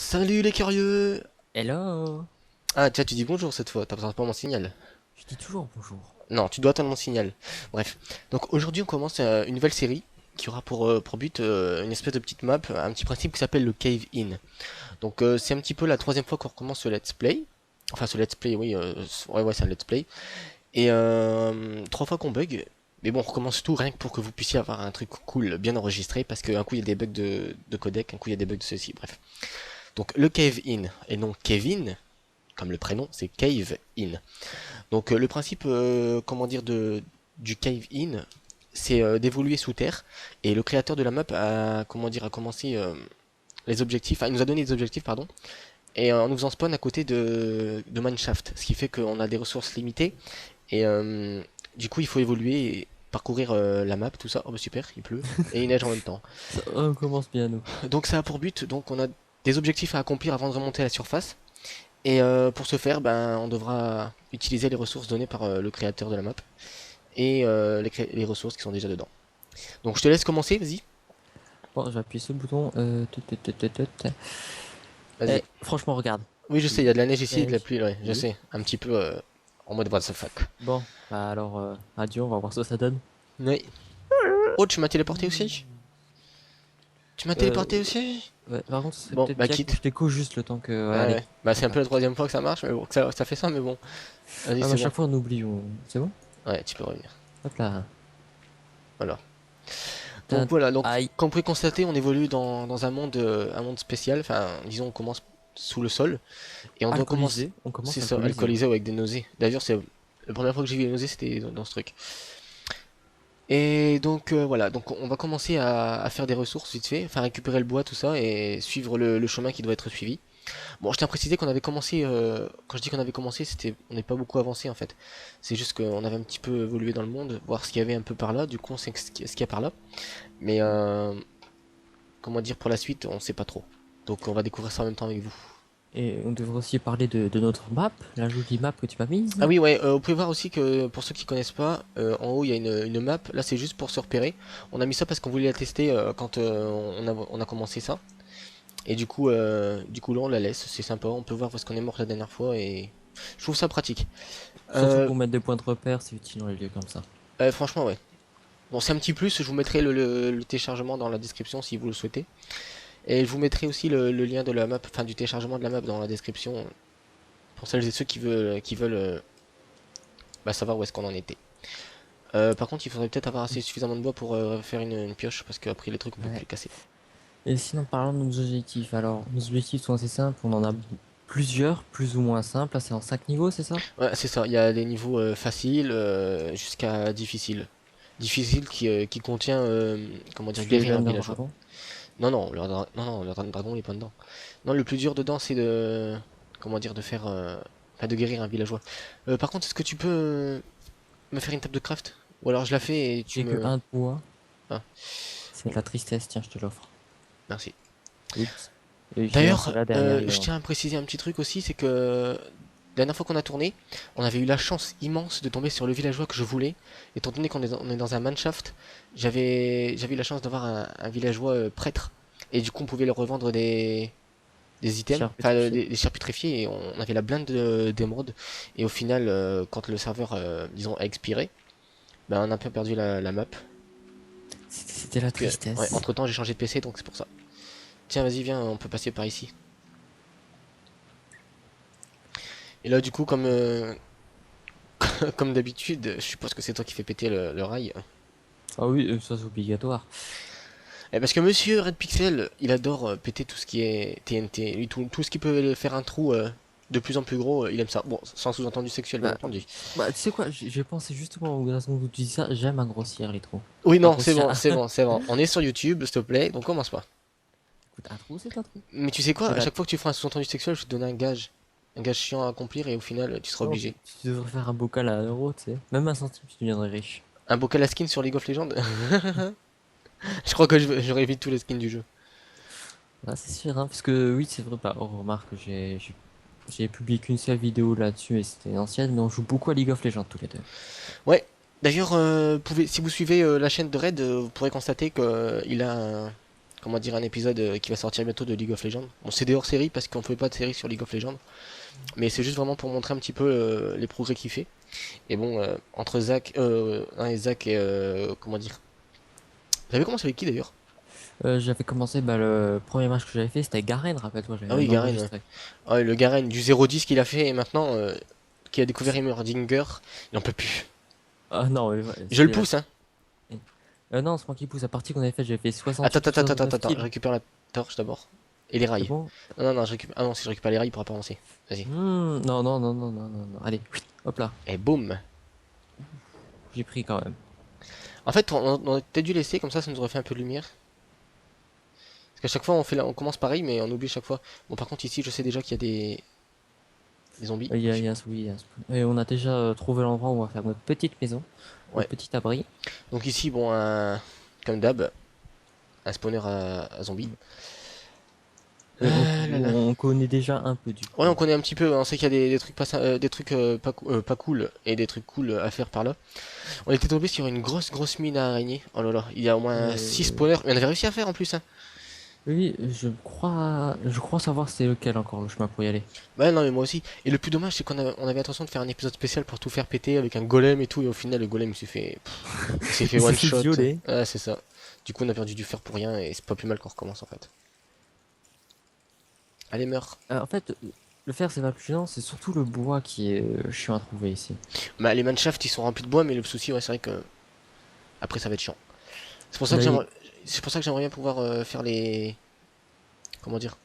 Salut les curieux! Hello! Ah tiens, tu dis bonjour cette fois, t'as besoin pas mon signal. Je dis toujours bonjour. Non, tu dois attendre mon signal. Bref. Donc aujourd'hui on commence une nouvelle série qui aura pour but une espèce de petite map, un petit principe qui s'appelle le Cave In. Donc c'est un petit peu la troisième fois qu'on recommence ce let's play. Enfin ce let's play, oui, ouais c'est un let's play. Et trois fois qu'on bug. Mais bon, on recommence tout rien que pour que vous puissiez avoir un truc cool, bien enregistré, parce qu'un coup il y a des bugs de codec, un coup il y a des bugs de ceci, bref. Donc le Cave In, et non Kevin, comme le prénom, c'est Cave In. Donc le principe, comment dire, du Cave In, c'est d'évoluer sous terre. Et le créateur de la map a, comment dire, a commencé les objectifs, enfin, il nous a donné des objectifs, pardon, et en nous faisant spawn à côté de Mineshaft, ce qui fait qu'on a des ressources limitées. Et du coup, il faut évoluer et parcourir la map, tout ça. Oh bah super, il pleut et il neige en même temps. On commence bien, nous. Donc ça a pour but, donc on a des objectifs à accomplir avant de remonter à la surface. Et pour ce faire, ben, on devra utiliser les ressources données par le créateur de la map et les ressources qui sont déjà dedans. Donc je te laisse commencer, vas-y. Bon, je vais appuyer ce bouton. Vas-y. Franchement, regarde. Oui, je sais, il y a de la neige ici et de la Neige. pluie, ouais, je Oui. sais. Un petit peu en mode what the fuck. Bon, bah alors, adieu, on va voir ce que ça donne. Oui. Oh, tu m'as téléporté aussi? Tu m'as Euh, téléporté aussi? ouais, par contre, ce serait Bon, peut-être bah bien que quitte. je déco juste le temps que. Ouais, Ouais, allez. ouais. Bah c'est un Voilà. peu la troisième fois que ça marche, mais bon, que ça fait ça, mais bon. Vas-y, Ah, mais à c'est bon. chaque fois, on oublie. C'est bon? Ouais, tu peux revenir. Hop là. Voilà. Donc Tin- voilà, donc Aïe. comme vous pouvez constater, on évolue dans un monde spécial. Enfin, disons, on commence sous le sol. Et on doit commencer. Alcoolisé. On C'est commence ça, alcoolisé. alcoolisé avec des nausées. D'ailleurs, c'est la première fois que j'ai vu les nausées, c'était dans ce truc. Et donc voilà, donc on va commencer à faire des ressources vite fait, enfin récupérer le bois, tout ça, et suivre le chemin qui doit être suivi. Bon, je tiens à préciser qu'on avait commencé, quand je dis qu'on avait commencé, c'était, on n'est pas beaucoup avancé en fait. C'est juste qu'on avait un petit peu évolué dans le monde, voir ce qu'il y avait un peu par là, du coup on sait ce qu'il y a par là. Mais comment dire, pour la suite, on sait pas trop. Donc on va découvrir ça en même temps avec vous. Et on devrait aussi parler de notre map, la jolie map que tu m'as mise. Ah oui, ouais, vous pouvez voir aussi que pour ceux qui connaissent pas, en haut il y a une map. Là, c'est juste pour se repérer. On a mis ça parce qu'on voulait la tester quand on a commencé ça. Et du coup là, on la laisse. C'est sympa. On peut voir parce qu'on est mort la dernière fois et je trouve ça pratique. Surtout Euh, pour mettre des points de repère, c'est utile dans les lieux comme ça. franchement, ouais. Bon, c'est un petit plus. Je vous mettrai le téléchargement dans la description si vous le souhaitez. Et je vous mettrai aussi le lien de la map, enfin du téléchargement de la map dans la description pour celles et ceux qui veulent bah, savoir où est-ce qu'on en était. Par contre, il faudrait peut-être avoir assez suffisamment de bois pour faire une pioche parce qu'après les trucs on peut plus Ouais. les casser. Et sinon, parlons de nos objectifs. Alors, nos objectifs sont assez simples. On en a plusieurs, plus ou moins simples. Là, c'est en 5 niveaux, c'est ça? Ouais, c'est ça. Il y a les niveaux faciles jusqu'à difficile. Difficile qui contient comment dire Tuer guérir un l'Ender villageois. Dragon. Non non, non non, le dragon il est pas dedans. Non, le plus dur dedans c'est de comment dire de faire enfin, de guérir un villageois. Par contre, est-ce que tu peux me faire une table de craft? Ou alors je la fais et tu J'ai que me un de bois. ah, C'est de la tristesse. Tiens, je te l'offre. merci. Oups. Et j'ai un D'ailleurs, cela derrière, il est je mort. tiens à préciser un petit truc aussi, c'est que la dernière fois qu'on a tourné, on avait eu la chance immense de tomber sur le villageois que je voulais. Étant donné qu'on est dans un manshaft, j'avais eu la chance d'avoir un villageois prêtre. Et du coup, on pouvait leur revendre des items, Chair enfin pétrifiée. des chars pétrifiés, et on avait la blinde d'émeraude. Et au final, quand le serveur, disons, a expiré, ben, on a un peu perdu la map. C'était la Donc, ouais, tristesse. entre temps, j'ai changé de PC, donc c'est pour ça. Tiens, vas-y, viens, on peut passer par ici. Et là, du coup, comme d'habitude, je suppose que c'est toi qui fais péter le rail. Ah oui, ça c'est obligatoire. Parce que monsieur Red Pixel, il adore péter tout ce qui est TNT. Lui, tout ce qui peut faire un trou de plus en plus gros, il aime ça. Bon, sans sous-entendu sexuel, bien Bah, entendu. bah, tu sais quoi, j'ai pensé justement au seconde où tu dis ça, j'aime grossir les trous. Oui, non, c'est Grossir. bon, c'est bon, c'est bon. On est sur YouTube, s'il te plaît, donc commence pas. Écoute, un trou, c'est un trou. Mais tu sais quoi, C'est à la... chaque fois que tu feras un sous-entendu sexuel, je vais te donner un gage. Un gage chiant à accomplir et au final, tu seras Non, obligé. tu devrais faire un bocal à 1 euro, tu sais. Même un centime, tu deviendrais riche. Un bocal à skin sur League of Legends. Je crois que j'aurais vite tous les skins du jeu. Ah, c'est sûr, hein, parce que oui, c'est vrai, bah, oh, remarque, j'ai publié qu'une seule vidéo là-dessus et c'était ancienne, mais on joue beaucoup à League of Legends tous les deux. Ouais. D'ailleurs, si vous suivez la chaîne de Red, vous pourrez constater que il a comment dire, un épisode qui va sortir bientôt de League of Legends. Bon, c'est des hors-série parce qu'on ne fait pas de série sur League of Legends, mais c'est juste vraiment pour montrer un petit peu les progrès qu'il fait. Et bon, entre Zach, et Zach et comment dire, j'avais commencé avec qui d'ailleurs? J'avais commencé, bah, le premier match que j'avais fait, c'était Garen, rappelle-toi, j'avais Ah oui, même Garen, ouais. enregistré. Ouais, le Garen du 0-10 qu'il a fait et maintenant qui a découvert Heimerdinger, il en peut plus. Ah non, mais ouais, Je le c'était la... pousse, hein. Non, c'est moi qui pousse. La partie qu'on avait faite, j'avais fait Attends, 68 ou attends, attends, attends, 69 attends, je kills. récupère la torche d'abord. Et les C'est rails. bon? Non, non, non, je récupère. Ah non, si je récupère les rails, il pourra pas avancer. Vas-y. Non, non, non, non, non, non, non. Allez, hop là, Et boum. j'ai pris quand même. En fait, on aurait peut-être dû laisser, comme ça nous aurait fait un peu de lumière. Parce qu'à chaque fois, on commence pareil, mais on oublie chaque fois. Bon, par contre, ici, je sais déjà qu'il y a des zombies. Il y a un oui, il y a un spawn. Et on a déjà trouvé l'endroit où on va faire notre petite maison, Ouais. notre petit abri. Donc ici, bon, comme d'hab, un spawner à zombies. Ah là là. On connaît déjà un peu du Ouais, coup. on connaît un petit peu, on sait qu'il y a des trucs, des trucs pas cool et des trucs cool à faire par là. On était tombé sur une grosse mine à araignées. Oh là là, il y a au moins 6 Euh, spawners, mais on avait réussi à faire en plus, hein. Oui, je crois savoir c'est lequel encore le chemin pour y aller. Bah non, mais moi aussi. Et le plus dommage, c'est on avait l'intention de faire un épisode spécial pour tout faire péter avec un golem et tout, et au final, le golem il s'est fait Il s'est one fait shot. violer. Ah, c'est ça. Du coup, on a perdu du fer pour rien, et c'est pas plus mal qu'on recommence en fait. Allez, meurs. En fait, le fer c'est pas le plus gênant, c'est surtout le bois qui est chiant à trouver ici. Bah, les manshafts, ils sont remplis de bois, mais le souci, ouais, c'est vrai que après, ça va être chiant. C'est pour ça que D'ailleurs, j'aimerais bien pouvoir faire les. Comment dire?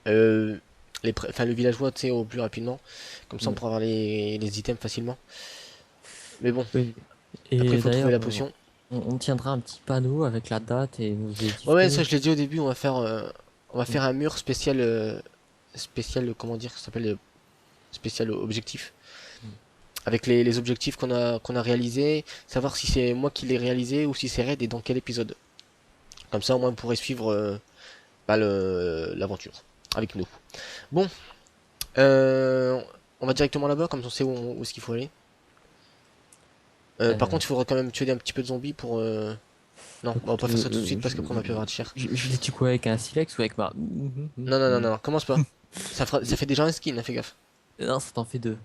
Euh, enfin, le villageois, tu sais, au plus rapidement. Comme ça, on mm, pourra avoir les items facilement. Mais bon, oui. après, il Et faut trouver d'ailleurs, la potion. on tiendra un petit panneau avec la date et nos Ouais, objectifs ouais, ça connus. je l'ai dit au début, on va Mm. faire un mur spécial, comment dire, ça s'appelle spécial objectif. Mm. Avec les objectifs qu'on a réalisés, savoir si c'est moi qui l'ai réalisé ou si c'est Red et dans quel épisode. Comme ça, au moins, vous pourrez suivre bah, l'aventure avec nous. Bon, euh, on va directement là-bas, comme ça on sait où est-ce qu'il faut aller. Par Euh, contre, il faudra quand même tuer un petit peu de zombies pour. Non, bah, on va Écoute, pas faire ça tout de suite parce qu'après on va plus avoir de chair. je l'ai dit quoi avec un silex ou avec ma. Non, non, non, non, commence pas. Ça fait déjà un skin, hein, fais gaffe. Non, ça t'en fait deux.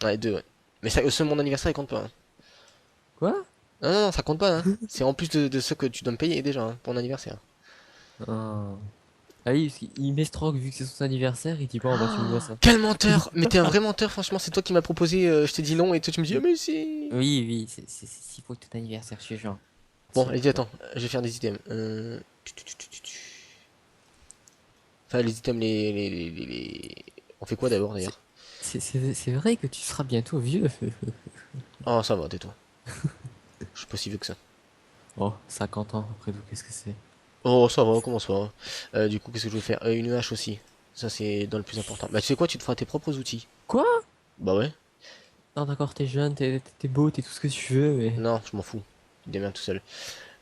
Ouais, deux, ouais. Mais ça, ceux de mon anniversaire, ils comptent pas, hein. Quoi? Non, non, non, ça compte pas, hein. C'est en plus de ceux que tu dois me payer déjà, hein, pour mon anniversaire. Ah. Ah oui, parce qu'il met Stroke vu que c'est son anniversaire, il dit bon bah tu me dois ça. Quel menteur! Mais t'es un vrai menteur, franchement, c'est toi qui m'as proposé, je t'ai dit non, et toi tu me dis, ah mais si! Oui, oui, c'est s'il faut que ton anniversaire, je suis genre. Bon, S'il allez, vous dis, plaît. attends, je vais faire des items. Enfin, les items, On fait quoi d'abord C'est d'ailleurs? c'est vrai que tu seras bientôt vieux. Oh, ça va, tais-toi. Je suis pas si vieux que ça. Oh, 50 ans après tout, qu'est-ce que c'est? Oh, ça va, on commence pas. Du coup, qu'est-ce que je vais faire? Une hache aussi. Ça, c'est dans le plus important. Bah, tu sais quoi, tu te feras tes propres outils. Quoi? Bah ouais. Non, d'accord, t'es jeune, t'es beau, t'es tout ce que tu veux, mais. Non, je m'en fous. Tu te démerdes tout seul.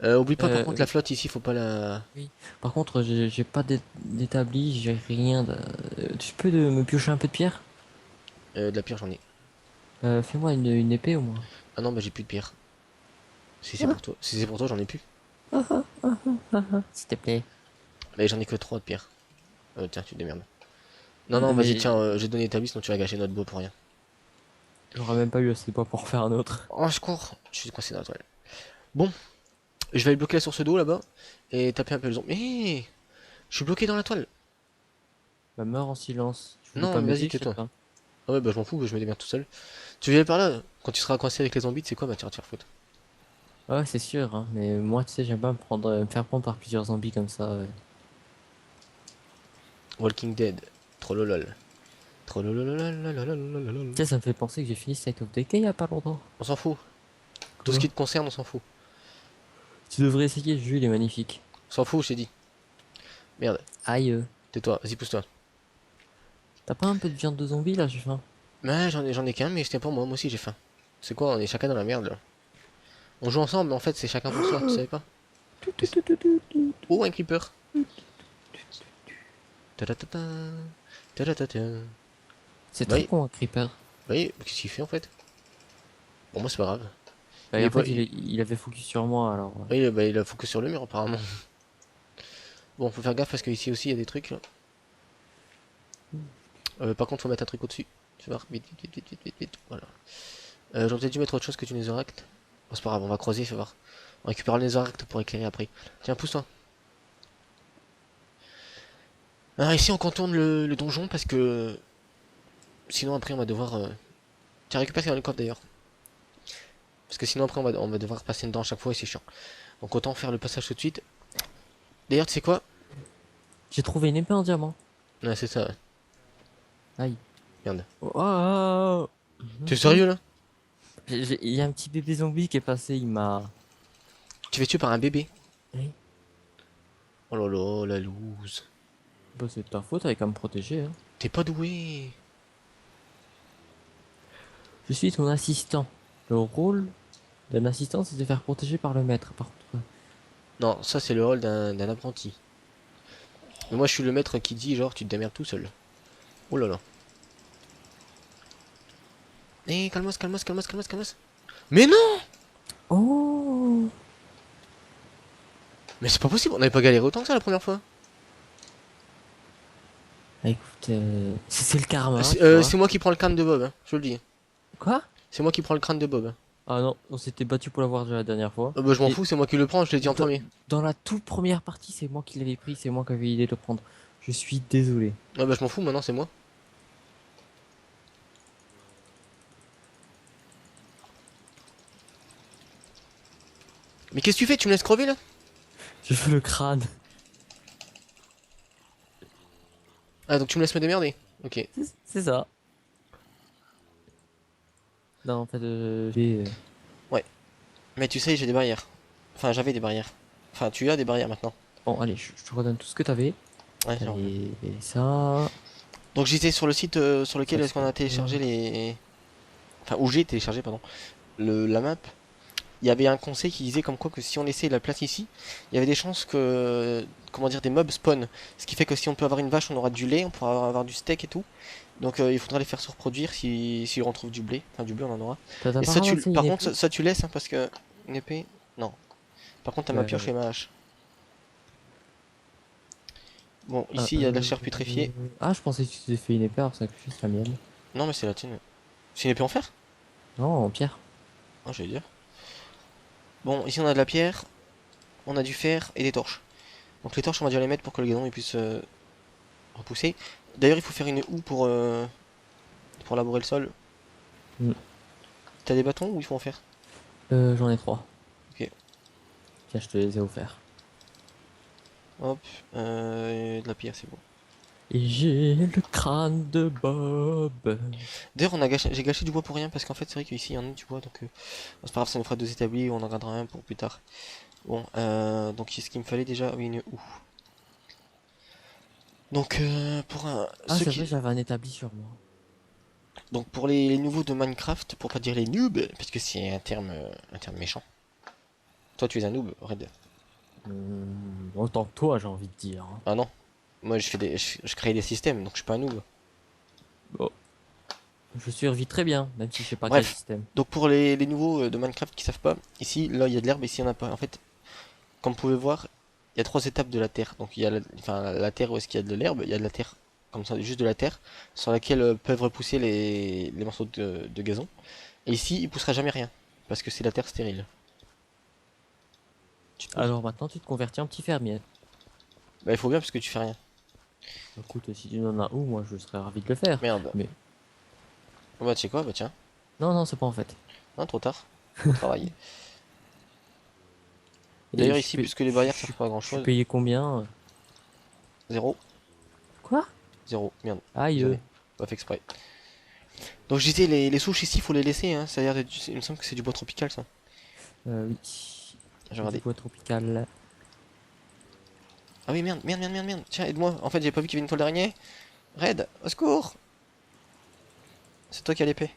Oublie pas, par contre, la Oui, flotte ici, faut pas la. oui. Par contre, j'ai pas d'établi, j'ai rien tu peux me piocher un peu de pierre? De la pierre, j'en ai. Fais-moi une épée au moins. Ah non, bah j'ai plus de pierre. Si c'est pour toi, si c'est pour toi, j'en ai plus. S'il te plaît. Mais j'en ai que 3 de pierre. Tiens, tu te démerdes. Non, non, Non, vas-y, mais tiens, j'ai donné établi, sinon tu vas gâcher notre bois pour rien. j'aurais même pas eu assez de bois pour faire un autre. Oh, je cours. Je suis coincé dans la toile. Bon, je vais aller bloquer la source d'eau là-bas et taper un peu le zombie. Mais je suis bloqué dans la toile. Bah, meurs en silence. Tu voulais Non, pas mais vas-y, m'aider, je sais tais-toi. pas. Ah ouais, bah je m'en fous, je me démerde tout seul. Tu viens par là, quand tu seras coincé avec les zombies, c'est quoi? Bah tu vas te faire foutre. Ouais, c'est sûr, hein. Mais moi, tu sais, j'aime pas me faire prendre par plusieurs zombies comme ça. Walking Dead. Trollolol. Trollololololololololol. Tu sais, ça me fait penser que j'ai fini State of Decay il y a pas longtemps. On s'en fout. Tout ce Quoi? qui te concerne, on s'en fout. Tu devrais essayer, le jeu, il est magnifique. On s'en fout, je t'ai dit. Merde, Aïe. tais-toi, vas-y, pousse-toi. T'as pas un peu de viande de zombie là, j'ai faim. Ouais, j'en ai qu'un, mais c'était pour moi, moi aussi j'ai faim. C'est quoi, on est chacun dans la merde là. On joue ensemble, mais en fait c'est chacun pour soi, tu savais pas? Mais oh, un creeper. Ta-ta-ta-ta, ta-ta-ta-ta. C'est Bah très oui, con un creeper. bah oui, qu'est-ce qu'il fait en fait? Bon, moi c'est pas grave. Bah, Il et est en pas. fait, il avait focus sur moi alors. Oui, bah, il a focus sur le mur apparemment. Bon, faut faire gaffe parce qu'ici aussi il y a des trucs là. Par contre, faut mettre un truc au-dessus. Tu vas voir, vite, vite, vite, vite, vite, vite, vite. Voilà. J'aurais peut-être dû mettre autre chose que du netherract. Bon, c'est pas grave, on va creuser, fais voir. On récupérera le netherract pour éclairer après. Tiens, pousse-toi. Alors ici, on contourne le donjon parce que sinon après on va devoir. Tiens, récupère le coffre d'ailleurs. Parce que sinon après on va devoir passer dedans à chaque fois et c'est chiant. Donc autant faire le passage tout de suite. D'ailleurs, tu sais quoi? J'ai trouvé une épée en diamant. Ouais, c'est ça. Aïe. Merde. Oh, oh, oh. T'es sérieux là? Il y a un petit bébé zombie qui est passé, il m'a... Tu fais tuer par un bébé? Eh, Oh là là, la loose. bah c'est de ta faute, avec à me protéger, hein. T'es pas doué. Je suis ton assistant. Le rôle d'un assistant, c'est de se faire protéger par le maître, par contre. Non, ça c'est le rôle d'un apprenti. Mais moi je suis le maître qui dit genre tu te démerdes tout seul. Oh là là. Eh, calmos, calmos, calmos, calmos, calmos. Mais non! Oh! Mais c'est pas possible, on n'avait pas galéré autant que ça la première fois. Ah, écoute, c'est le karma, C'est tu vois. c'est moi qui prends le crâne de Bob, hein, je te le dis. Quoi? C'est moi qui prends le crâne de Bob. Hein. Ah non, on s'était battu pour l'avoir déjà la dernière fois. Bah je m'en Et fous, c'est moi qui le prends, je l'ai dit en dans, premier. dans la toute première partie, c'est moi qui l'avais pris, c'est moi qui avais l'idée de le prendre. Je suis désolé. Ah bah je m'en fous, maintenant c'est moi. Mais qu'est-ce que tu fais? Tu me laisses crever là? Je veux le crâne. Ah donc tu me laisses me démerder. Ok. C'est ça. Non, en fait, Ouais. Mais tu sais, j'ai des barrières. Enfin j'avais des barrières. Enfin tu as des barrières maintenant. Bon, allez, je te redonne tout ce que t'avais. Ouais, j'en veux. Allez, et ça... Donc j'étais sur le site sur lequel Ça, est-ce c'est qu'on pas a grave. téléchargé les. Enfin où j'ai téléchargé pardon. La map. Il y avait un conseil qui disait comme quoi que si on laissait la place ici, il y avait des chances que, comment dire, des mobs spawn. Ce qui fait que si on peut avoir une vache, on aura du lait, on pourra avoir du steak et tout. Donc il faudra les faire se reproduire si on retrouve du blé. Enfin du blé on en aura. T'as Et pas ça ramassé par une contre épée? ça tu laisses hein, parce que une épée, non. Par contre t'as ma pioche Euh, et ma hache. Bon euh, ici il y a de la euh, chair putréfiée. Ah, je pensais que tu t'étais fait une épée, alors que c'est la mienne. Non mais c'est la tienne. C'est une épée en fer? Non, en pierre. Ah j'allais dire. Bon ici on a de la pierre, on a du fer et des torches. Donc les torches on va déjà les mettre pour que le gazon il puisse repousser. D'ailleurs il faut faire une houe pour labourer le sol. Hmm. T'as des bâtons ou il faut en faire? J'en ai 3. Ok. Tiens, je te les ai offerts. Hop. De la pierre, c'est bon. Et j'ai le crâne de Bob. D'ailleurs, j'ai gâché du bois pour rien parce qu'en fait, c'est vrai qu'ici il y en a du bois donc c'est pas grave, ça nous fera deux établis, on en gardera un pour plus tard. Bon, donc ce qu'il me fallait déjà, oui, une houe. Donc, Ah, c'est vrai, j'avais un établi sur moi. donc pour les nouveaux de Minecraft, pour pas dire les noobs, parce que c'est un terme méchant. Toi, tu es un noob, Red. Autant que toi, j'ai envie de dire, hein. Ah non, moi je crée des systèmes, donc je suis pas un noob. Bon, je survis très bien, même si je sais pas quel Bref, système. donc pour les nouveaux de Minecraft qui savent pas, ici, là, il y a de l'herbe, ici, il y en a pas. En fait, comme vous pouvez voir, il y a trois étapes de la terre. Donc il y a enfin, la terre où est-ce qu'il y a de l'herbe, il y a de la terre, comme ça, juste de la terre, sur laquelle peuvent repousser les morceaux de gazon. Et ici, il poussera jamais rien, parce que c'est la terre stérile. Tu te poses? Alors maintenant, tu te convertis en petit fermier. Bah il faut bien parce que tu fais rien. Écoute, si tu en as où, moi je serais ravi de le faire. Merde. Mais Bah tu sais quoi, bah tiens. non, non, c'est pas en fait. Non, trop tard. Faut travailler. Et D'ailleurs ici, puisque les barrières servent pas à grand je suis chose, payé combien? zéro, Quoi? zéro, merde, Aïe. désolé, pas fait exprès. Donc je disais, les souches ici, faut les laisser, hein. Ça a l'air il me semble que c'est du bois tropical ça. Oui. J'ai Du regardé. bois tropical. Ah oui, merde, merde, merde, merde, merde. Tiens, aide-moi. En fait, j'ai pas vu qu'il y avait une toile d'araignée. Red, au secours. C'est toi qui as l'épée.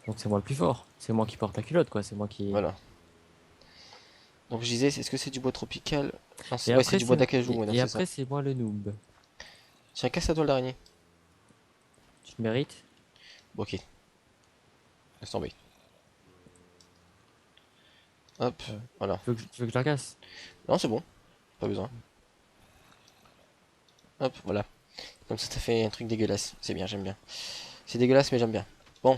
Donc c'est moi le plus fort. C'est moi qui porte la culotte, quoi. C'est moi qui. Voilà. Donc je disais, est-ce que c'est du bois tropical? Non, Et ouais, c'est après, du bois d'acajou, ouais, non, et c'est ça. après, c'est moi le noob. Tiens, casse la toile d'araignée. Tu le mérites? Bon, ok, laisse tomber. Hop, Euh, voilà. tu veux que je la casse? Non, c'est bon, pas besoin. Hop, voilà. Comme ça fait un truc dégueulasse. C'est bien, j'aime bien. C'est dégueulasse, mais j'aime bien. Bon,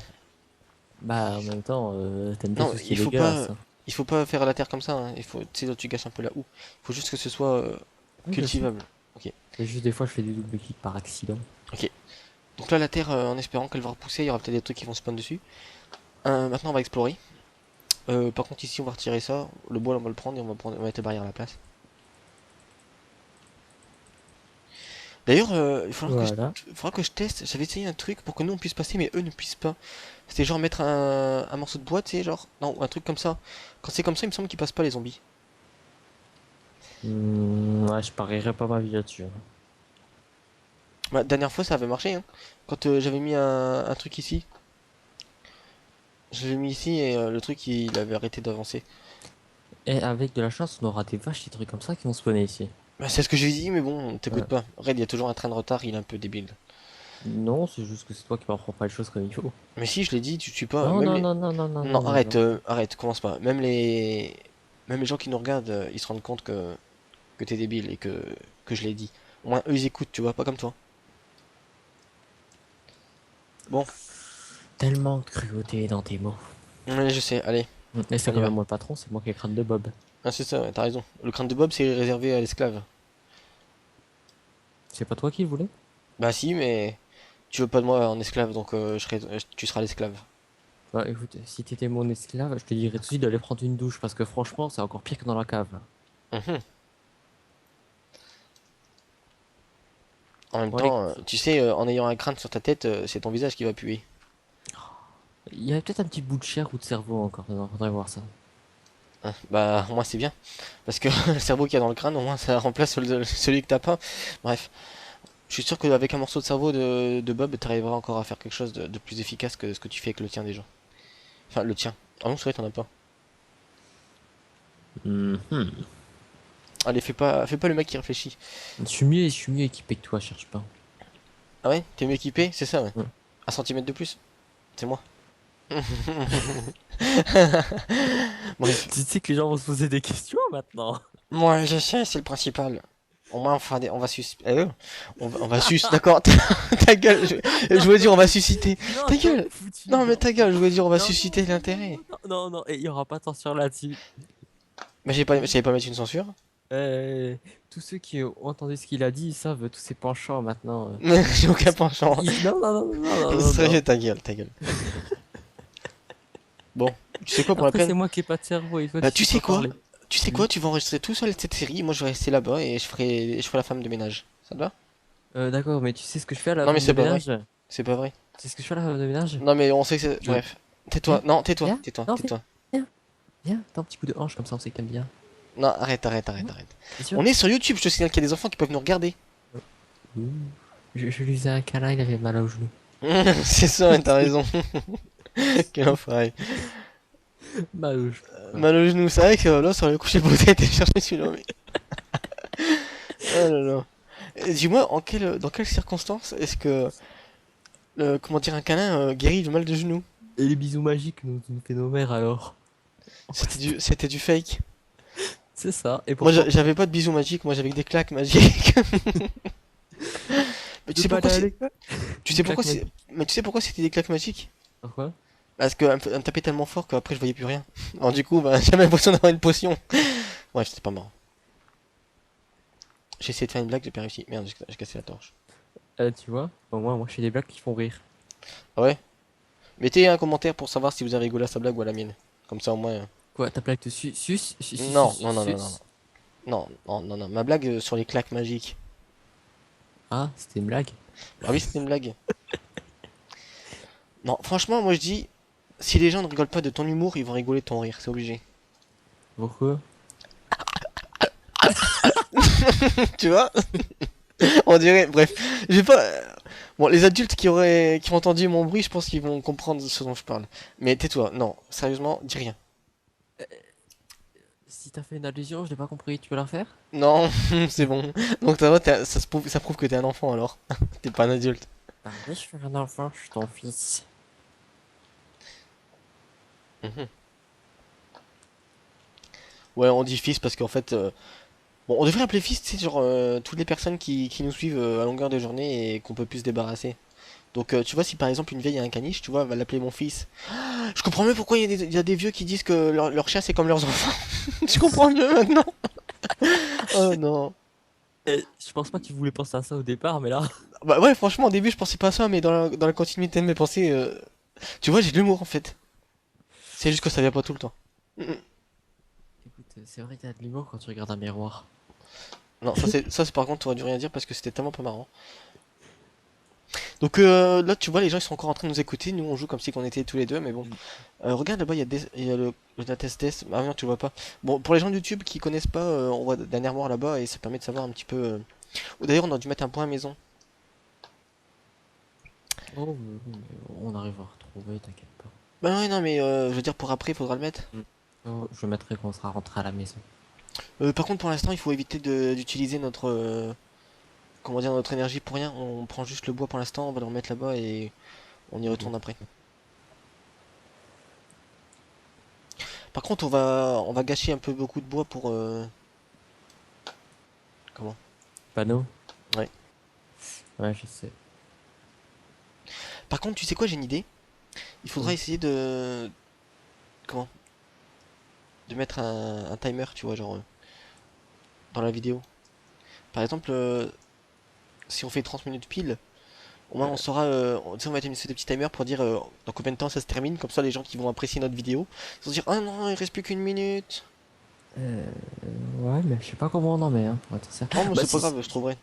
Bah, en même temps, t'aimes bien non, tout ce qui est dégueulasse, hein. il faut pas faire la terre comme ça, hein. Il faut, tu sais, tu gâches un peu la houe. Il faut juste que ce soit Oui, je sais. cultivable. Ok, C'est juste des fois, je fais des double kicks par accident. ok. Donc là, la terre, en espérant qu'elle va repousser, il y aura peut-être des trucs qui vont spawn dessus. Maintenant, on va explorer. Par contre, ici, on va retirer ça. Le bois, on va le prendre et on va mettre les barrières à la place. D'ailleurs, Voilà. il faudra que je teste. J'avais essayé un truc pour que nous on puisse passer, mais eux ne puissent pas. C'était genre mettre un morceau de bois, tu sais, genre. Non, un truc comme ça. Quand c'est comme ça, il me semble qu'ils passent pas les zombies. Ouais, je parierais pas ma vie là-dessus, hein. Bah, dernière fois, ça avait marché, hein. Quand j'avais mis un truc ici. Je l'ai mis ici et le truc il avait arrêté d'avancer. Et avec de la chance, on aura des vaches, des trucs comme ça qui vont spawner ici. Bah, c'est ce que j'ai dit, mais bon, t'écoutes Ouais. pas. Red, il y a toujours un train de retard, il est un peu débile. Non, c'est juste que c'est toi qui m'apprends pas les choses comme il faut. Mais si, je l'ai dit, tu suis pas. Non, Même non, les. non, non, non, non, Non, non, non, arrête, non. arrête, commence pas. Même les gens qui nous regardent, ils se rendent compte que t'es débile et que je l'ai dit. Au moins, eux, ils écoutent, tu vois, pas comme toi. Bon, Tellement de cruauté dans tes mots. ouais, je sais, allez, Mais c'est on y quand va. même moi le patron, c'est moi qui ai le crâne de Bob. Ah, c'est ça, ouais, t'as raison. Le crâne de Bob, c'est réservé à l'esclave. C'est pas toi qui le voulais? Bah si, mais tu veux pas de moi en esclave, donc tu seras l'esclave. Bah écoute, si t'étais mon esclave, je te dirais tout de suite d'aller prendre une douche parce que franchement, c'est encore pire que dans la cave, là. Mhm. En même Bon, allez, temps, tu sais, en ayant un crâne sur ta tête, c'est ton visage qui va puer. il y avait peut-être un petit bout de chair ou de cerveau encore dedans, faudrait voir ça. Hein, bah, au moins c'est bien. Parce que le cerveau qu'il y a dans le crâne, au moins ça remplace celui que t'as pas. Bref, je suis sûr qu'avec un morceau de cerveau de Bob, t'arriveras encore à faire quelque chose de plus efficace que ce que tu fais avec le tien déjà. Enfin, le tien. Ah non, c'est vrai, t'en as pas. Mhm. Allez, fais pas le mec qui réfléchit. Je suis mieux équipé que toi, cherche pas. Ah ouais? T'es mieux équipé? C'est ça, ouais. Ouais. Un centimètre de plus? C'est moi. Bref. Tu sais que les gens vont se poser des questions maintenant. Moi, je sais, c'est le principal. Au moins, on va on va d'accord, ta gueule, je voulais dire, on va susciter. Non, Ta non, gueule! t'es foutu, Non, mais non, ta non, gueule, je voulais dire, on va non, susciter non, non, l'intérêt. non, non, non, et il y aura pas de censure là-dessus. Mais j'allais pas mettre une censure. Euh, tous ceux qui ont entendu ce qu'il a dit, ils savent tous ses penchants maintenant. J'ai aucun penchant. Non, non, non, non, non, non, Sérieux, non. ta gueule, ta gueule. Bon, tu sais quoi pour la Après, peine? c'est moi qui ai pas de cerveau et toi, Bah, tu tu sais sais pas quoi? parler. Tu sais quoi? Oui. Tu vas enregistrer tout seul cette série. Moi, je vais rester là-bas et je ferai la femme de ménage. Ça te va? D'accord, mais tu sais ce que je fais à la Non, mais femme de c'est pas vrai. ménage? Tu C'est pas vrai. sais ce que je fais à la femme de ménage? Non, mais on sait que c'est. Je... Bref. Tais-toi. Viens, Non, tais-toi. viens, Tais-toi. non, viens, Tais-toi. viens, viens, t'as un petit coup de hanche comme ça, on sait que t'aimes bien. Non, arrête, arrête, arrête, Hein. arrête. T'es sûr? On est sur YouTube, je te signale qu'il y a des enfants qui peuvent nous regarder. Ouh. Je lui faisais un câlin, il avait mal au genou. C'est ça, ouais, t'as raison. Quel enfoiré. Mal au genou. Ouais. Mal au genou, c'est vrai que là, sur le coup, j'ai posé et chercher celui-là. Mais... Oh là là. Dis-moi, dans quelles circonstances est-ce que, comment dire, un câlin guérit le mal de genou? Et les bisous magiques nous fait nos mères alors. On passe tout. C'était du fake. C'est ça, et Moi, pourtant, j'avais pas de bisous magiques, moi, j'avais que des claques magiques. Mais tu tu sais veux pas pourquoi aller à c'est, l'école? tu Une sais pourquoi claque c'est, magique. mais tu sais pourquoi c'était des claques magiques? Pourquoi? Parce elle me tapait tellement fort qu'après, je voyais plus rien. Alors, du coup, bah, j'avais l'impression d'avoir une potion. Ouais, c'était pas marrant. J'ai essayé de faire une blague, j'ai pas réussi. Merde, j'ai cassé la torche. Tu vois, au moins, moi je fais des blagues qui font rire. Ah ouais? Mettez un commentaire pour savoir si vous avez rigolé à sa blague ou à la mienne. Comme ça, au moins. Quoi, ta blague de Non, non, non, non, non. sus. Non, non, non, non. Ma blague sur les claques magiques. Ah, c'était une blague. Ah oui, c'était une blague. Non, franchement, moi je dis, si les gens ne rigolent pas de ton humour, ils vont rigoler de ton rire, c'est obligé. Pourquoi? Tu vois? On dirait, bref. J'ai pas. Bon, les adultes qui ont entendu mon bruit, je pense qu'ils vont comprendre ce dont je parle. Mais tais-toi, non, sérieusement, dis rien. Si t'as fait une allusion, je l'ai pas compris, tu veux la refaire? Non, c'est bon. Donc ça va, ça prouve que t'es un enfant alors. T'es pas un adulte. Bah oui, je suis un enfant, je suis ton fils. Mhm. Ouais, on dit fils parce qu'en fait, Bon, on devrait appeler fils, tu sais, genre toutes les personnes qui nous suivent à longueur de journée et qu'on peut plus se débarrasser. Donc tu vois, si par exemple une vieille a un caniche, tu vois, elle va l'appeler mon fils. Je comprends mieux pourquoi il y a des vieux qui disent que leur chien c'est comme leurs enfants. Je comprends mieux maintenant. Oh non. Je pense pas qu'il voulait penser à ça au départ, mais là. Bah ouais, franchement, au début je pensais pas à ça, mais dans la continuité de mes pensées, tu vois, j'ai de l'humour en fait. C'est juste que ça vient pas tout le temps. Mm, mm. Écoute, c'est vrai que t'as de l'humour quand tu regardes un miroir. Non, ça c'est par contre, t'aurais dû rien dire parce que c'était tellement pas marrant. Donc là, tu vois, les gens ils sont encore en train de nous écouter. Nous on joue comme si on était tous les deux, mais bon. Regarde là-bas, il y a le Natestes. Ah non, tu le vois pas. Bon, pour les gens de YouTube qui connaissent pas, on voit d'un armoire là-bas et ça permet de savoir un petit peu. D'ailleurs, on a dû mettre un point à maison. Oh, mais on arrive à retrouver, t'inquiète pas. Bah ouais, non, mais je veux dire, pour après, il faudra le mettre. Mm. Oh, je le mettrai quand on sera rentré à la maison. Par contre, pour l'instant, il faut éviter d'utiliser notre. Comment dire, notre énergie pour rien. On prend juste le bois pour l'instant, on va le remettre là-bas et on y Ok. retourne après. Par contre, on va gâcher un peu beaucoup de bois pour. Comment? Panneau? Ouais. Ouais, je sais. Par contre, tu sais quoi, j'ai une idée. Il faudra Mm. essayer de. Comment? De mettre un timer, tu vois, genre. Dans la vidéo. Par exemple, si on fait 30 minutes pile, au moins on Euh, saura, tu sais, on va mettre une espèce de petit timer pour dire dans combien de temps ça se termine, comme ça les gens qui vont apprécier notre vidéo, ils vont se dire ah non, il reste plus qu'une minute. euh, ouais, mais je sais pas comment on en met, hein, pour être sincère. Oh mais Bah, c'est pas si, grave, je trouverai.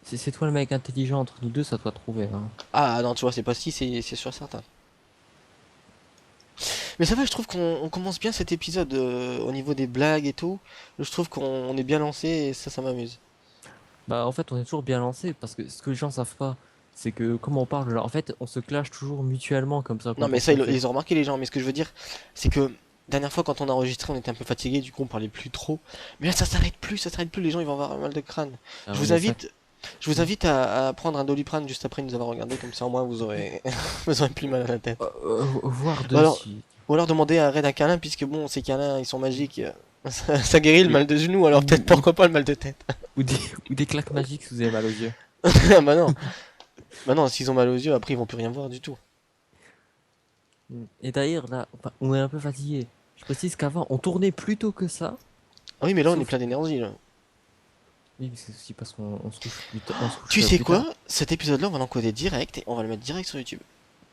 si c'est toi le mec intelligent entre nous deux, ça doit trouver, hein. Ah non, tu vois, c'est pas si, c'est sûr certain. Mais ça va, je trouve qu'on commence bien cet épisode au niveau des blagues et tout. Je trouve qu'on est bien lancé et ça m'amuse. Bah, en fait, on est toujours bien lancé parce que ce que les gens savent pas, c'est que comme on parle, là, en fait, on se clash toujours mutuellement comme ça Non quand mais on ça, se fait. ils ont remarqué les gens, mais ce que je veux dire, c'est que dernière fois quand on a enregistré, on était un peu fatigué, du coup on parlait plus trop. Mais là ça s'arrête plus, les gens ils vont avoir mal de crâne. Ah Je oui, vous mais ça. invite, je vous Hmm. invite à prendre un Doliprane juste après nous avoir regardé, comme ça au moins vous aurez, vous aurez plus mal à la tête. Voire Ou deux alors, si. ou alors demander à Red un câlin, puisque bon, ces câlins ils sont magiques, ça guérit le Oui. mal de genou, alors Ou, peut-être pourquoi pas le mal de tête. ou des, ou des claques magiques si vous avez mal aux yeux. Ah bah non, s'ils ont mal aux yeux, après ils vont plus rien voir du tout. Hmm. Et d'ailleurs, là, enfin, on est un peu fatigué. Je précise qu'avant, on tournait plus tôt que ça. Ah oui, mais là on est Sauf. plein d'énergie là. Oui, mais c'est aussi parce qu'on se couche plus tard. On se couche Tu sais plus quoi? tard. Cet épisode-là, on va l'encoder direct et on va le mettre direct sur YouTube.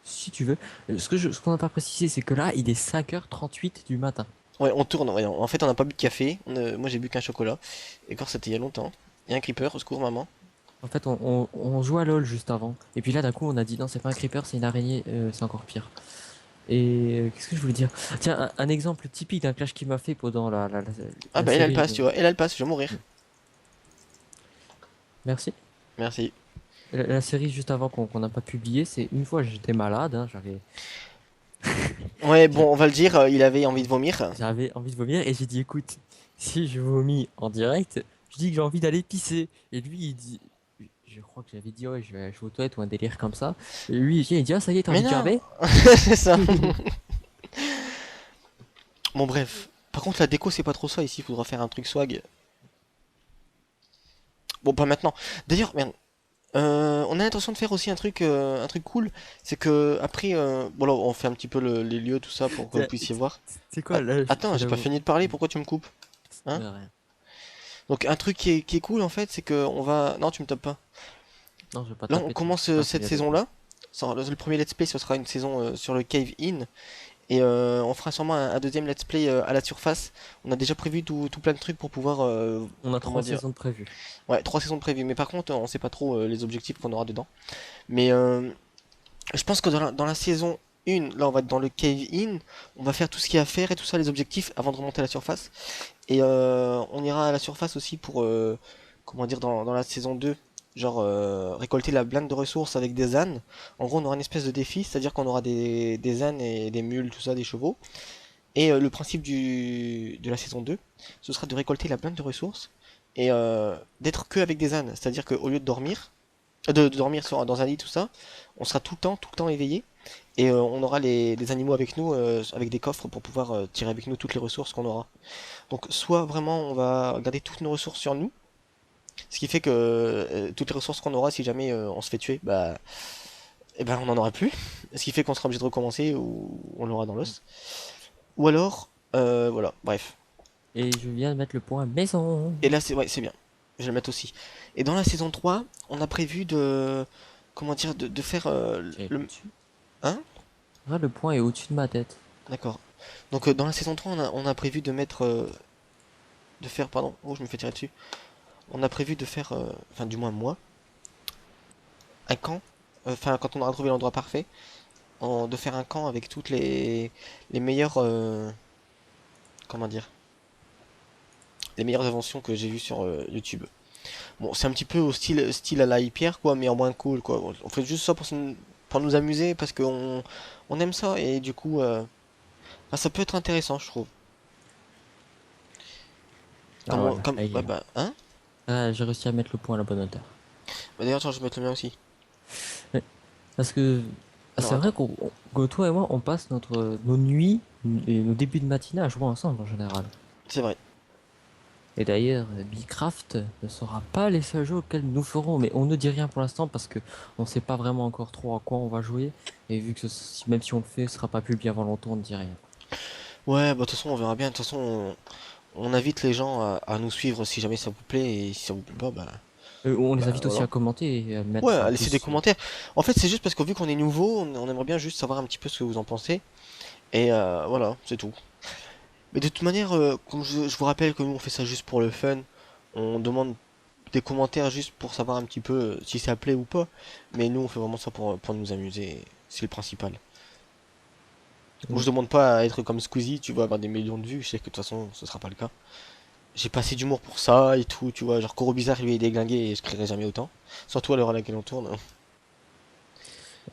Si tu veux. Ce qu'on n'a pas précisé, c'est que là, il est 5h38 du matin. Ouais, on tourne. Ouais, en fait, on n'a pas bu de café. Moi, j'ai bu qu'un chocolat. Et encore, c'était il y a longtemps. Il y a un creeper, au secours, maman. En fait, on joue à LoL juste avant. Et puis là, d'un coup, on a dit non, c'est pas un creeper, c'est une araignée, c'est encore pire. Et qu'est-ce que je voulais dire? Tiens, un exemple typique d'un clash qu'il m'a fait pendant Ah la bah, elle, elle série. passe, tu vois. Elle, elle passe, je vais mourir. Merci. Merci. La série juste avant qu'on n'a pas publié, c'est une fois j'étais malade, hein, Ouais, bon, on va le dire, il avait envie de vomir. j'avais envie de vomir et j'ai dit écoute, si je vomis en direct, je dis que j'ai envie d'aller pisser. Et lui, il dit, je crois que j'avais dit ouais, je vais aux toilettes ou un délire comme ça. Et lui, il dit ah, ça y est, t'as Mais envie de non! gerber? C'est ça. Bon, bref. Par contre, la déco, c'est pas trop ça ici. Il faudra faire un truc swag. Bon, pas maintenant. D'ailleurs, merde. On a l'intention de faire aussi un truc cool. C'est que, après, bon, là, on fait un petit peu les lieux, tout ça, pour que vous Tiens, puissiez voir. c'est Ah, quoi là? attends, j'ai J'allais pas voir. fini de parler. Pourquoi tu me coupes? Hein? Rien. Donc un truc qui est cool en fait, c'est que on va. Non, tu me tapes pas. Non, je vais pas Là, on taper, commence pas cette qu'il y a de- saison-là. Le premier let's play, ce sera une saison sur le Cave In. Et on fera sûrement un deuxième let's play à la surface. On a déjà prévu tout plein de trucs pour pouvoir. On a Comment trois dire? saisons de prévues. Ouais, 3 saisons de prévues. Mais par contre, on sait pas trop les objectifs qu'on aura dedans. Mais je pense que dans la saison 1, là, on va être dans le Cave In. On va faire tout ce qu'il y a à faire et tout ça, les objectifs, avant de remonter à la surface. Et on ira à la surface aussi pour, comment dire, dans la saison 2, genre récolter la blinde de ressources avec des ânes. En gros, on aura une espèce de défi, c'est-à-dire qu'on aura des ânes et des mules, tout ça, des chevaux. Et le principe de la saison 2, ce sera de récolter la blinde de ressources et d'être que avec des ânes. C'est-à-dire qu'au lieu de dormir, dans un lit, tout ça, on sera tout le temps éveillé. Et on aura les animaux avec nous, avec des coffres pour pouvoir tirer avec nous toutes les ressources qu'on aura. Donc soit vraiment on va garder toutes nos ressources sur nous, ce qui fait que toutes les ressources qu'on aura si jamais on se fait tuer, bah eh ben on n'en aura plus. Ce qui fait qu'on sera obligé de recommencer ou on l'aura dans l'os. Ou alors, voilà, bref. Et je viens de mettre le point maison. Et là c'est ouais, c'est bien. Je vais le mettre aussi. Et dans la saison 3 on a prévu de comment dire de faire J'ai le au-dessus. hein. Ah, le point est au-dessus de ma tête. D'accord. Donc dans la saison 3 on a prévu de mettre de faire pardon, oh je me fais tirer dessus. On a prévu de faire enfin du moins moi un camp enfin quand on aura trouvé l'endroit parfait de faire un camp avec toutes les meilleures comment dire les meilleures inventions que j'ai vues sur YouTube. Bon, c'est un petit peu au style à la Hyper quoi, mais en moins cool quoi. On fait juste ça pour nous amuser parce qu'on on aime ça et du coup bah, ça peut être intéressant je trouve. Ah voilà, Comme là, il est ouais, là. bah hein. Ah, j'ai réussi à mettre le point à la bonne hauteur. Bah, d'ailleurs attends je vais mettre le mien aussi. Ouais, parce que Alors c'est vrai attends, que toi et moi, on passe nos nuits et nos débuts de matinée à jouer ensemble en général. c'est vrai. Et d'ailleurs, Bicraft ne sera pas les seuls jeux auxquels nous ferons, mais on ne dit rien pour l'instant parce que on sait pas vraiment encore trop à quoi on va jouer. Et vu que même si on le fait, ce sera pas publié avant longtemps, on ne dit rien. Ouais, bah de toute façon on verra bien. De toute façon on invite les gens à nous suivre si jamais ça vous plaît et si ça vous plaît pas bah On les bah invite aussi voilà. à commenter et à Ouais, mettre un à laisser des pouce. commentaires. En fait, c'est juste parce que vu qu'on est nouveau, on aimerait bien juste savoir un petit peu ce que vous en pensez. Et voilà, c'est tout. Mais de toute manière, comme je vous rappelle que nous on fait ça juste pour le fun, on demande des commentaires juste pour savoir un petit peu si ça plaît ou pas. Mais nous on fait vraiment ça pour nous amuser, c'est le principal. Moi Mm. je demande pas à être comme Squeezie, tu vois, avoir des millions de vues, je sais que de toute façon ce sera pas le cas. J'ai pas assez d'humour pour ça et tout, tu vois, genre Koro Bizarre lui il est déglingué et je crierai jamais autant. Surtout à l'heure à laquelle on tourne.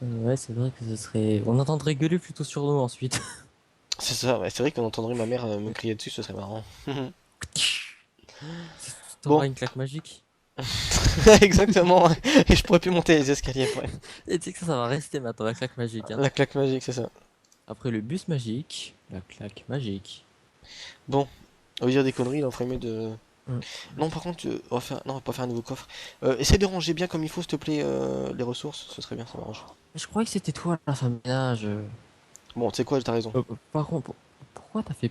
Ouais, c'est vrai que ce serait. On entendrait gueuler plutôt sur nous ensuite. C'est ça, ouais, c'est vrai qu'on entendrait ma mère me crier dessus, ce serait marrant. Bon, T'auras une claque magique. exactement. Et je pourrais plus monter les escaliers après. Et tu sais que ça va rester maintenant, la claque magique, hein. La claque magique, c'est ça. Après le bus magique, la claque magique. Bon, au lieu de dire des conneries, il en ferait mieux de. Mm. Non, par contre, on va faire. Non, on va pas faire un nouveau coffre. Essaie de ranger bien comme il faut, s'il te plaît, les ressources, ce serait bien, ça m'arrange. Je croyais que c'était toi la femme ménage. Bon, tu sais quoi, t'as raison. Par contre, pourquoi t'as fait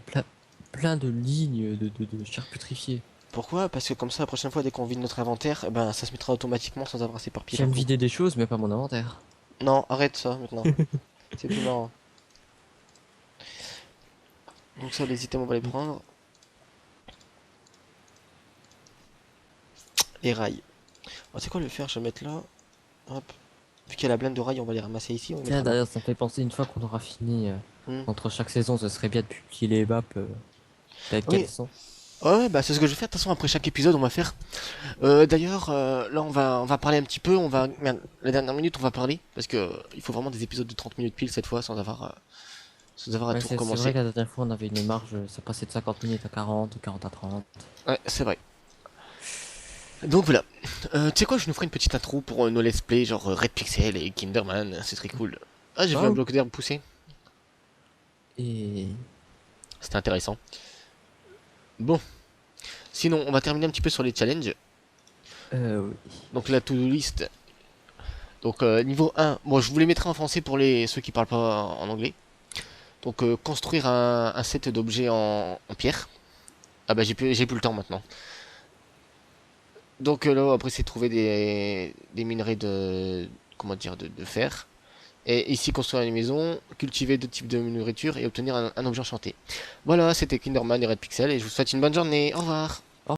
plein de lignes de chair putréfiée? Pourquoi? Parce que comme ça, la prochaine fois, dès qu'on vide notre inventaire, eh ben, ça se mettra automatiquement sans avoir à s'éparpiller J'aime partout. vider des choses, mais pas mon inventaire. Non, arrête ça maintenant. C'est plus marrant. Donc ça, les items, on va les prendre. Les rails. Oh, c'est quoi le fer? Je vais mettre là. Hop. Vu qu'il y a la blinde de rails, on va les ramasser ici, on les Tiens, mettra là. d'ailleurs, ça me fait penser, une fois qu'on aura fini, Hmm. entre chaque saison, ce serait bien de publier les maps telles qu'elles Oui, sont. ouais, bah c'est ce que je vais faire. De toute façon, après chaque épisode, on va faire. D'ailleurs, là, on va parler un petit peu. Merde, la dernière minute, on va parler parce que il faut vraiment des épisodes de 30 minutes pile cette fois, sans avoir à Ouais, tout c'est vrai recommencer. que la dernière fois, on avait une marge, ça passait de 50 minutes à 40, ou 40 à 30. Ouais, c'est vrai. Donc voilà. Tu sais quoi, je nous ferai une petite intro pour nos let's play, genre Red Pixel et Kinderman. C'est très cool. Ah, j'ai vu un Ah, bloc d'herbe pousser. et... C'était intéressant. Bon, sinon, on va terminer un petit peu sur les challenges. Oui. Donc la to-do list. Donc niveau 1, bon je vous les mettrai en français pour ceux qui parlent pas en anglais. Donc construire un set d'objets en pierre. Ah bah j'ai plus le temps maintenant. Donc là après c'est trouver des minerais de comment dire de fer. Et ici construire une maison, cultiver deux types de nourriture et obtenir un objet enchanté. Voilà, c'était Kinderman et Red Pixel et je vous souhaite une bonne journée. Au revoir.